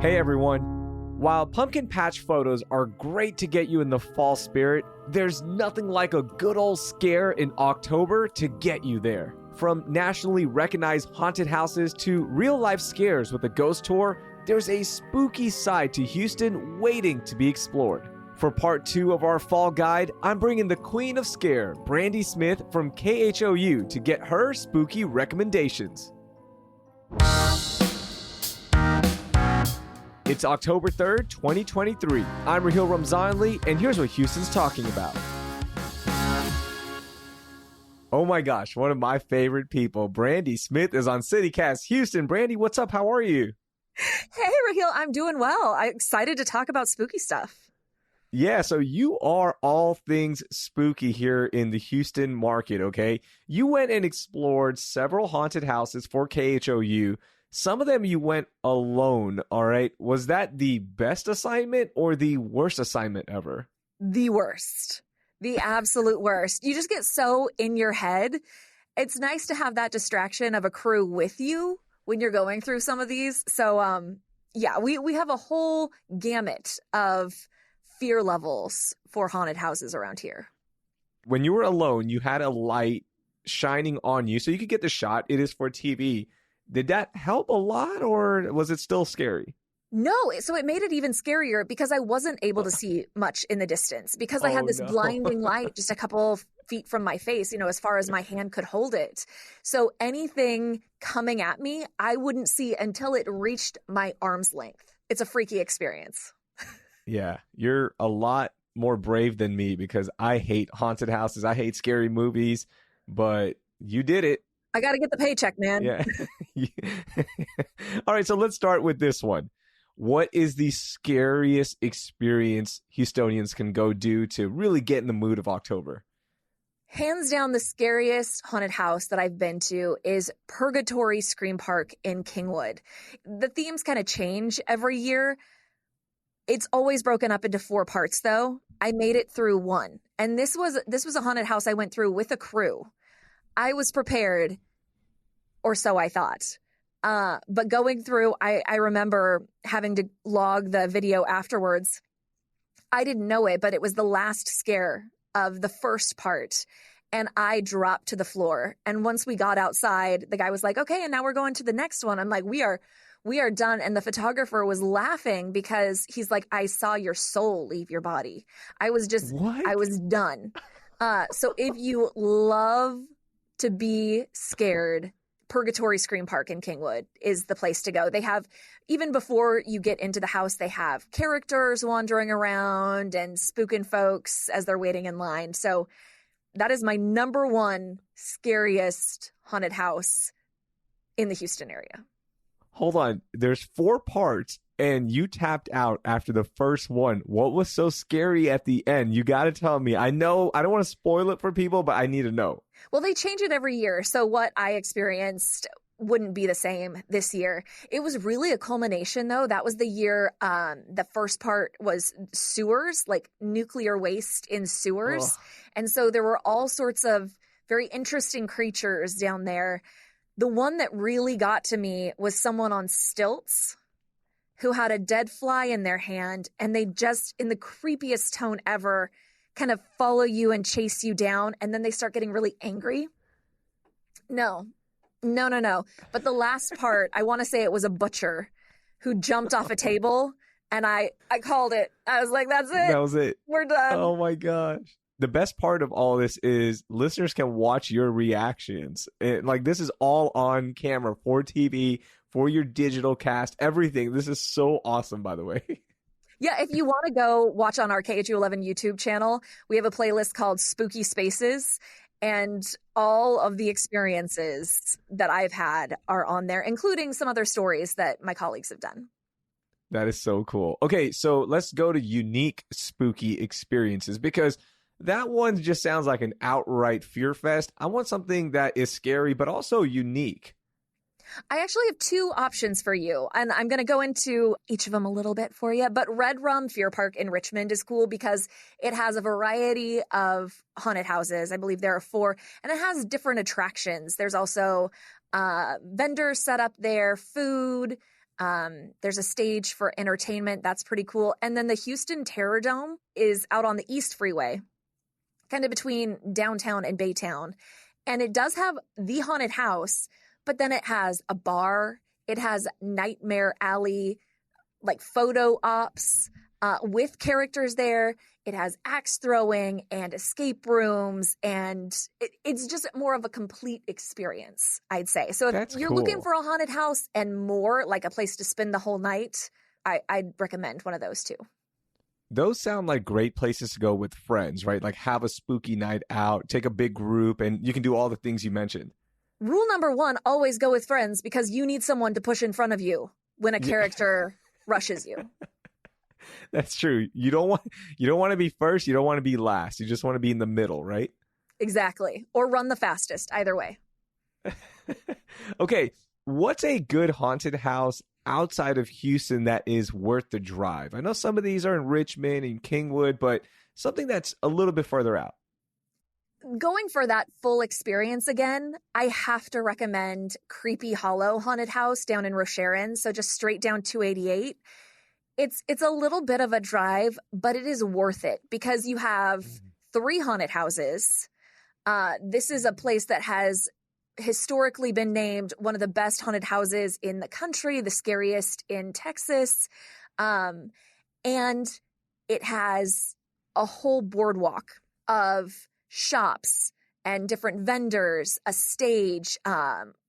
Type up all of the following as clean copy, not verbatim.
Hey everyone. While pumpkin patch photos are great to get you in the fall spirit, there's nothing like a good old scare in October to get you there. From nationally recognized haunted houses to real-life scares with a ghost tour, there's a spooky side to Houston waiting to be explored. For part 2 of our fall guide, I'm bringing the Queen of Scare, Brandi Smith from KHOU, to get her spooky recommendations. It's October 3rd, 2023. I'm Raheel Ramzanali, and here's what Houston's talking about. Oh my gosh, one of my favorite people, Brandi Smith, is on CityCast Houston. Brandi, what's up? How are you? Hey, Raheel, I'm doing well. I'm excited to talk about spooky stuff. Yeah, so you are all things spooky here in the Houston market, okay? You went and explored several haunted houses for KHOU. Some of them you went alone, all right? Was that the best assignment or the worst assignment ever? The worst. The absolute worst. You just get so in your head. It's nice to have that distraction of a crew with you when you're going through some of these. So, yeah, we have a whole gamut of fear levels for haunted houses around here. When you were alone, you had a light shining on you so you could get the shot. It is for TV. Did that help a lot, or was it still scary? No, so it made it even scarier because I wasn't able to see much in the distance because I had this blinding light just a couple feet from my face, as far as my hand could hold it. So anything coming at me, I wouldn't see until it reached my arm's length. It's a freaky experience. Yeah, you're a lot more brave than me because I hate haunted houses. I hate scary movies, but you did it. I got to get the paycheck, man. Yeah. All right, so let's start with this one. What is the scariest experience Houstonians can go do to really get in the mood of October? Hands down, the scariest haunted house that I've been to is Purgatory Scream Park in Kingwood. The themes kind of change every year. It's always broken up into 4 parts, though. I made it through 1. And this was a haunted house I went through with a crew. I was prepared, or so I thought. But going through, I remember having to log the video afterwards. I didn't know it, but it was the last scare of the first part. And I dropped to the floor. And once we got outside, the guy was like, okay, and now we're going to the next one. I'm like, we are done. And the photographer was laughing because he's like, I saw your soul leave your body. I was done. So if you love to be scared, Purgatory Scream Park in Kingwood is the place to go. They have, even before you get into the house, they have characters wandering around and spooking folks as they're waiting in line. So that is my number 1 scariest haunted house in the Houston area. Hold on. There's 4 parts and you tapped out after the first one. What was so scary at the end? You got to tell me. I know I don't want to spoil it for people, but I need to know. Well, they change it every year. So what I experienced wouldn't be the same this year. It was really a culmination, though. That was the year the first part was sewers, like nuclear waste in sewers. Oh. And so there were all sorts of very interesting creatures down there. The one that really got to me was someone on stilts who had a dead fly in their hand, and they just, in the creepiest tone ever, kind of follow you and chase you down, and then they start getting really angry. No. But the last part, I want to say it was a butcher who jumped off a table, and I called it. I was like, that's it. That was it. We're done. Oh my gosh. The best part of all this is listeners can watch your reactions. This is all on camera for TV, for your digital cast, everything. This is so awesome, by the way. Yeah, if you want to go watch on our KHOU 11 YouTube channel, we have a playlist called Spooky Spaces, and all of the experiences that I've had are on there, including some other stories that my colleagues have done. That is so cool. Okay, so let's go to unique spooky experiences, because that one just sounds like an outright fear fest. I want something that is scary, but also unique. I actually have 2 options for you, and I'm going to go into each of them a little bit for you. But Red Rum Fear Park in Richmond is cool because it has a variety of haunted houses. I believe there are 4, and it has different attractions. There's also vendors set up there, food, There's a stage for entertainment. That's pretty cool. And then the Houston Terror Dome is out on the East Freeway, kind of between downtown and Baytown. And it does have the haunted house, but then it has a bar. It has Nightmare Alley, like photo ops with characters there. It has axe throwing and escape rooms, and it's just more of a complete experience, I'd say. So if you're looking for a haunted house and more like a place to spend the whole night, I'd recommend one of those two. Those sound like great places to go with friends, right? Like have a spooky night out, take a big group, and you can do all the things you mentioned. Rule number one, always go with friends because you need someone to push in front of you when a character rushes you. That's true. You don't want to be first. You don't want to be last. You just want to be in the middle, right? Exactly. Or run the fastest. Either way. Okay. What's a good haunted house outside of Houston that is worth the drive? I know some of these are in Richmond and Kingwood, but something that's a little bit further out. Going for that full experience again, I have to recommend Creepy Hollow Haunted House down in Rocheron. So just straight down 288. It's a little bit of a drive, but it is worth it because you have 3 haunted houses. This is a place that has historically been named one of the best haunted houses in the country, the scariest in Texas. And it has a whole boardwalk of shops and different vendors, a stage,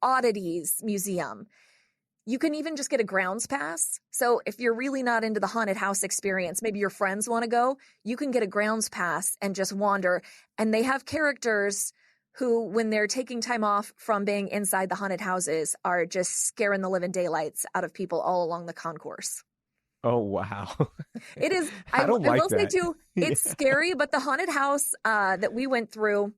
oddities museum. You can even just get a grounds pass. So if you're really not into the haunted house experience, maybe your friends want to go, you can get a grounds pass and just wander. And they have characters who, when they're taking time off from being inside the haunted houses, are just scaring the living daylights out of people all along the concourse. Oh, wow. It is. I will say too, it's scary, but the haunted house that we went through,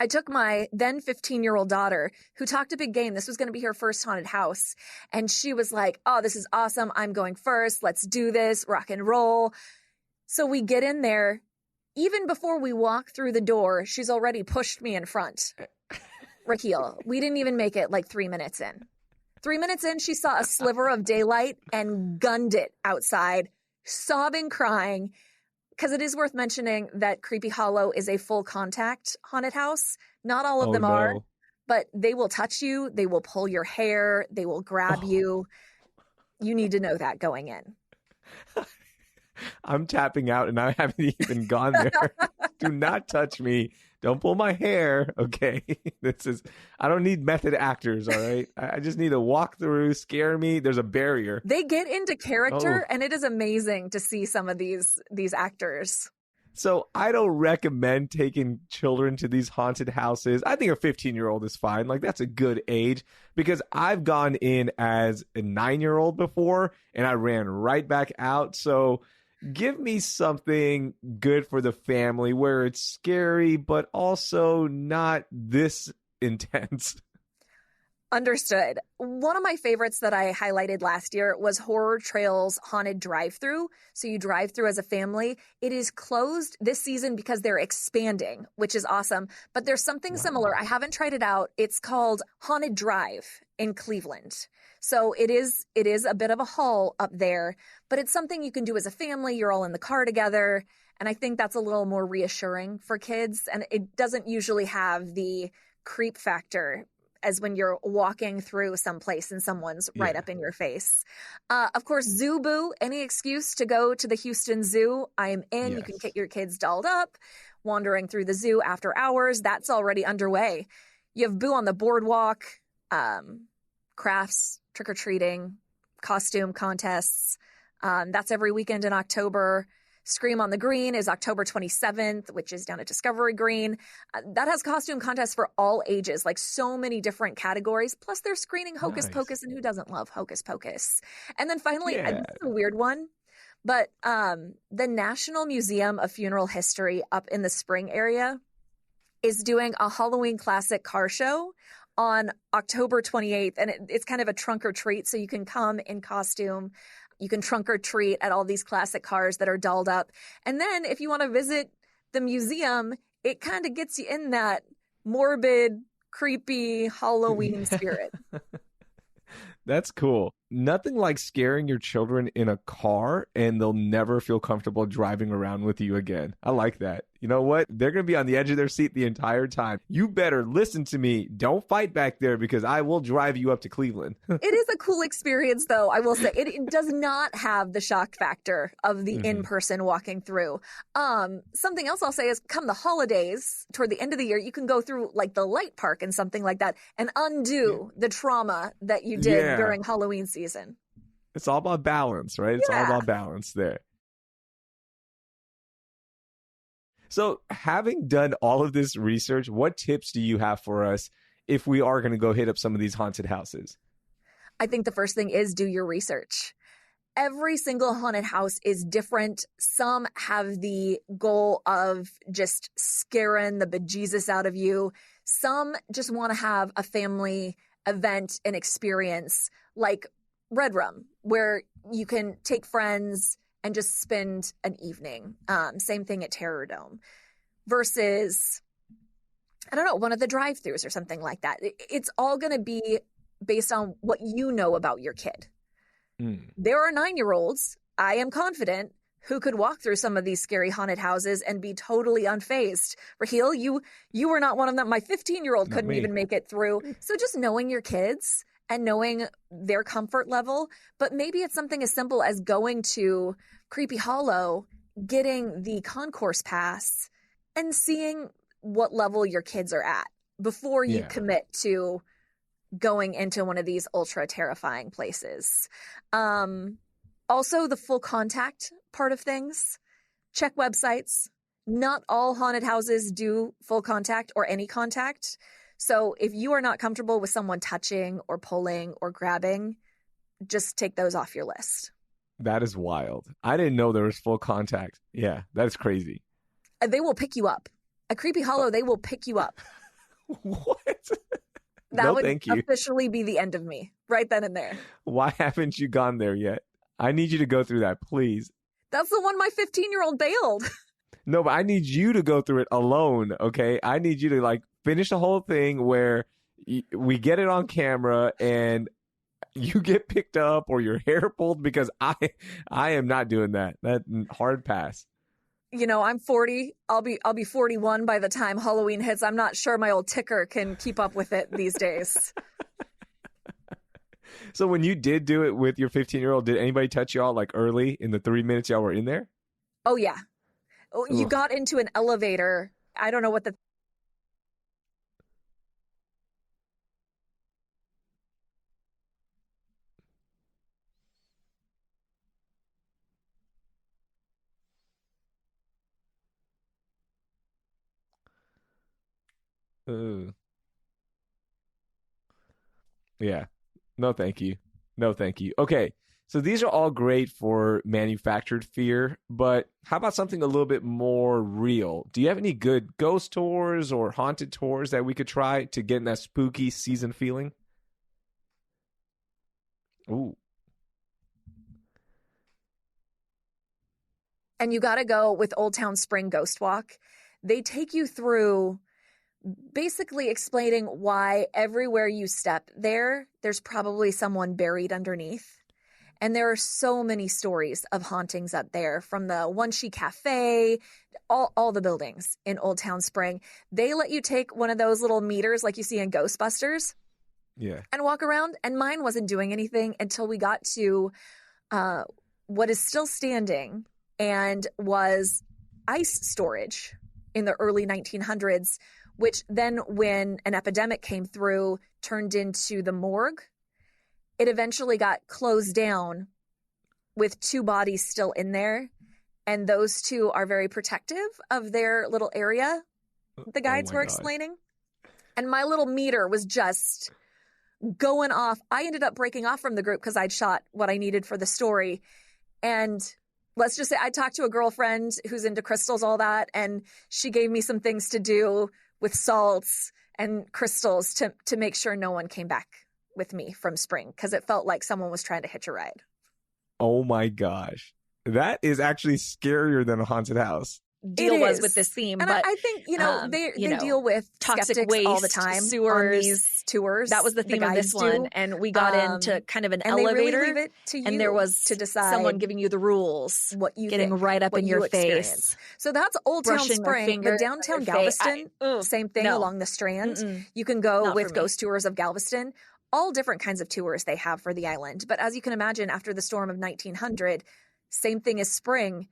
I took my then 15-year-old daughter who talked a big game. This was going to be her first haunted house. And she was like, oh, this is awesome. I'm going first. Let's do this. Rock and roll. So we get in there. Even before we walk through the door, she's already pushed me in front. Raheel, we didn't even make it like 3 minutes in. 3 minutes in, she saw a sliver of daylight and gunned it outside, sobbing, crying. Because it is worth mentioning that Creepy Hollow is a full contact haunted house. Not all of them are, but they will touch you. They will pull your hair. They will grab you. You need to know that going in. I'm tapping out and I haven't even gone there. Do not touch me. Don't pull my hair. Okay. I don't need method actors. All right. I just need to walk through, scare me. There's a barrier. They get into character and it is amazing to see some of these actors. So I don't recommend taking children to these haunted houses. I think a 15-year-old is fine. Like that's a good age because I've gone in as a 9-year-old before and I ran right back out. So give me something good for the family where it's scary, but also not this intense. Understood. One of my favorites that I highlighted last year was Horror Trail's Haunted Drive-Thru. So you drive through as a family. It is closed this season because they're expanding, which is awesome. But there's something similar. I haven't tried it out. It's called Haunted Drive in Cleveland. So it is a bit of a haul up there, but it's something you can do as a family. You're all in the car together. And I think that's a little more reassuring for kids. And it doesn't usually have the creep factor as when you're walking through someplace and someone's right up in your face. Of course, Zoo Boo, any excuse to go to the Houston Zoo, I am in. Yes. You can get your kids dolled up, wandering through the zoo after hours. That's already underway. You have Boo on the boardwalk, crafts, trick-or-treating, costume contests. That's every weekend in October. Scream on the Green is October 27th, which is down at Discovery Green. That has costume contests for all ages, like so many different categories. Plus, they're screening Hocus Pocus, and who doesn't love Hocus Pocus? And then finally, this is a weird one, but the National Museum of Funeral History up in the Spring area is doing a Halloween classic car show on October 28th, and it's kind of a trunk or treat, so you can come in costume. You can trunk or treat at all these classic cars that are dolled up. And then if you want to visit the museum, it kind of gets you in that morbid, creepy Halloween spirit. That's cool. nothing like scaring your children in a car and they'll never feel comfortable driving around with you again. I like that. You know what? They're going to be on the edge of their seat the entire time. You better listen to me. Don't fight back there because I will drive you up to Cleveland. It is a cool experience, though. I will say it does not have the shock factor of the in-person walking through. Something else I'll say is come the holidays, toward the end of the year, you can go through like the light park and something like that and undo the trauma that you did during Halloween season. It's all about balance, right? It's all about balance there. So having done all of this research, what tips do you have for us if we are going to go hit up some of these haunted houses? I think the first thing is do your research. Every single haunted house is different. Some have the goal of just scaring the bejesus out of you. Some just want to have a family event and experience like Red Room, where you can take friends and just spend an evening. Same thing at Terror Dome. Versus, I don't know, one of the drive-thrus or something like that. It's all going to be based on what you know about your kid. There are 9-year-olds, I am confident, who could walk through some of these scary haunted houses and be totally unfazed. Raheel, you were not one of them. My 15-year-old couldn't even make it through. So just knowing your kids and knowing their comfort level, but maybe it's something as simple as going to Creepy Hollow, getting the concourse pass, and seeing what level your kids are at before you commit to going into one of these ultra terrifying places. Also, the full contact part of things. Check websites. Not all haunted houses do full contact or any contact. So if you are not comfortable with someone touching or pulling or grabbing, just take those off your list. That is wild. I didn't know there was full contact. Yeah, that's crazy. They will pick you up. At Creepy Hollow, they will pick you up. What? That would officially be the end of me right then and there. Why haven't you gone there yet? I need you to go through that, please. That's the one my 15-year-old bailed. No, but I need you to go through it alone, okay? I need you to finish the whole thing where we get it on camera and you get picked up or your hair pulled, because I am not doing that. That hard pass. You know, I'm 40. I'll be 41 by the time Halloween hits. I'm not sure my old ticker can keep up with it these days. So when you did do it with your 15-year-old, did anybody touch y'all early in the 3 minutes y'all were in there? Oh, yeah. You got into an elevator. I don't know what the... Yeah. No, thank you. No, thank you. Okay. So these are all great for manufactured fear, but how about something a little bit more real? Do you have any good ghost tours or haunted tours that we could try to get in that spooky season feeling? Ooh. And you got to go with Old Town Spring Ghost Walk. They take you through basically explaining why everywhere you step there's probably someone buried underneath. And there are so many stories of hauntings up there, from the One She Cafe, all the buildings in Old Town Spring. They let you take one of those little meters like you see in Ghostbusters and walk around. And mine wasn't doing anything until we got to what is still standing and was ice storage in the early 1900s, which then, when an epidemic came through, turned into the morgue. It eventually got closed down with 2 bodies still in there. And those 2 are very protective of their little area, the guides were explaining. And my little meter was just going off. I ended up breaking off from the group because I'd shot what I needed for the story. And let's just say I talked to a girlfriend who's into crystals, all that, and she gave me some things to do with salts and crystals to make sure no one came back with me from spring, because it felt like someone was trying to hitch a ride. Oh my gosh. That is actually scarier than a haunted house. deal was is. with this theme. And but I think, they deal with toxic skeptics waste, all the time sewers. on these tours. That was the theme of this one. And we got into kind of an elevator. They really leave it to you and there was to decide someone giving you the rules, what you getting think, right up what in your experience. face. So that's Old Town Brushing their Spring. finger But downtown on your face. Galveston, same thing along the Strand. You can go Not with for me. ghost tours of Galveston. All different kinds of tours they have for the island. But as you can imagine, after the storm of 1900, same thing as spring,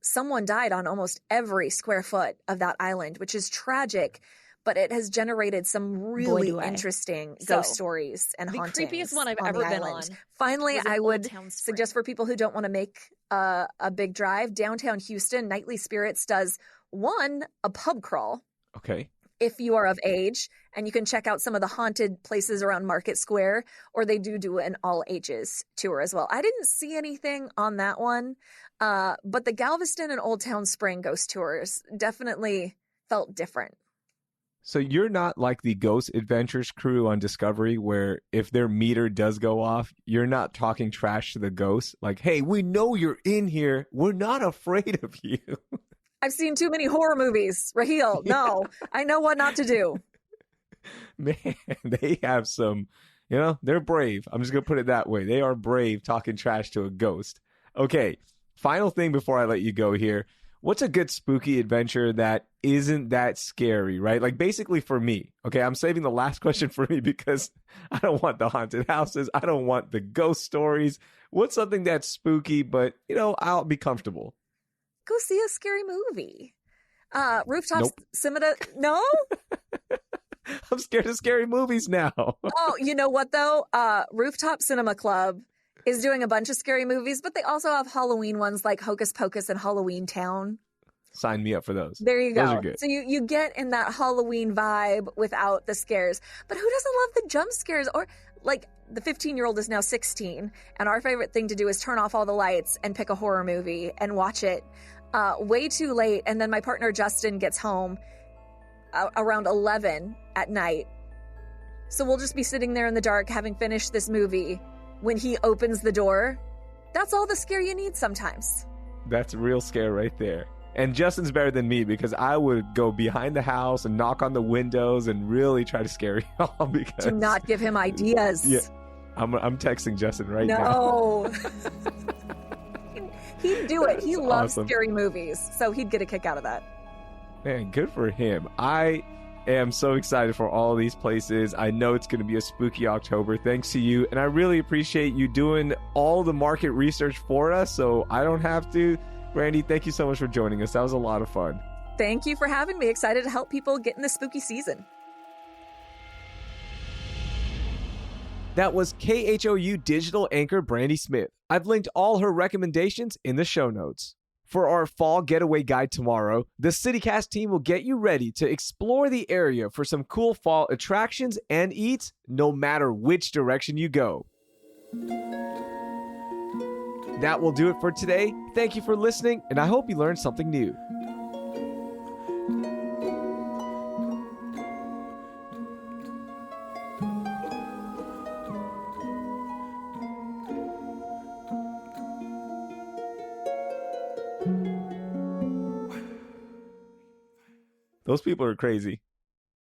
someone died on almost every square foot of that island, which is tragic. But it has generated some really interesting ghost stories and hauntings. The creepiest one I've ever been on. Finally, I would Spring. suggest for people who don't want to make a big drive, downtown Houston, Nightly Spirits does a pub crawl. Okay. If you are of age, and you can check out some of the haunted places around Market Square, or they do an all ages tour as well. I didn't see anything on that one, but the Galveston and Old Town Spring ghost tours definitely felt different. So you're not like the Ghost Adventures crew on Discovery, where if their meter does go off, you're not talking trash to the ghosts. Like, hey, we know you're in here. We're not afraid of you. I've seen too many horror movies. Raheel, no, I know what not to do. Man, they have some, they're brave. I'm just going to put it that way. They are brave talking trash to a ghost. Okay, final thing before I let you go here. What's a good spooky adventure that isn't that scary, right? Like basically for me, okay, I'm saving the last question for me because I don't want the haunted houses. I don't want the ghost stories. What's something that's spooky, but, I'll be comfortable? Go see a scary movie. Rooftop Nope. Cinema. No? I'm scared of scary movies now. Oh, you know what though? Rooftop Cinema Club is doing a bunch of scary movies, but they also have Halloween ones like Hocus Pocus and Halloween Town. Sign me up for those. There you go. Those are good. So you get in that Halloween vibe without the scares. But who doesn't love the jump scares? Or like the 15-year-old is now 16, and our favorite thing to do is turn off all the lights and pick a horror movie and watch it way too late. And then my partner Justin gets home around 11 at night. So we'll just be sitting there in the dark having finished this movie. When he opens the door, that's all the scare you need sometimes. That's a real scare right there. And Justin's better than me because I would go behind the house and knock on the windows and really try to scare y'all because... Do not give him ideas. Yeah, I'm texting Justin right now. No. He'd do it. He loves awesome. Scary movies, so he'd get a kick out of that. Man, good for him. I am so excited for all these places. I know it's going to be a spooky October thanks to you, and I really appreciate you doing all the market research for us so I don't have to. Brandi, thank you so much for joining us. That was a lot of fun. Thank you for having me. Excited to help people get in the spooky season. That was KHOU digital anchor Brandi Smith. I've linked all her recommendations in the show notes. For our Fall Getaway guide tomorrow, the CityCast team will get you ready to explore the area for some cool fall attractions and eats, no matter which direction you go. That will do it for today. Thank you for listening, and I hope you learned something new. Those people are crazy.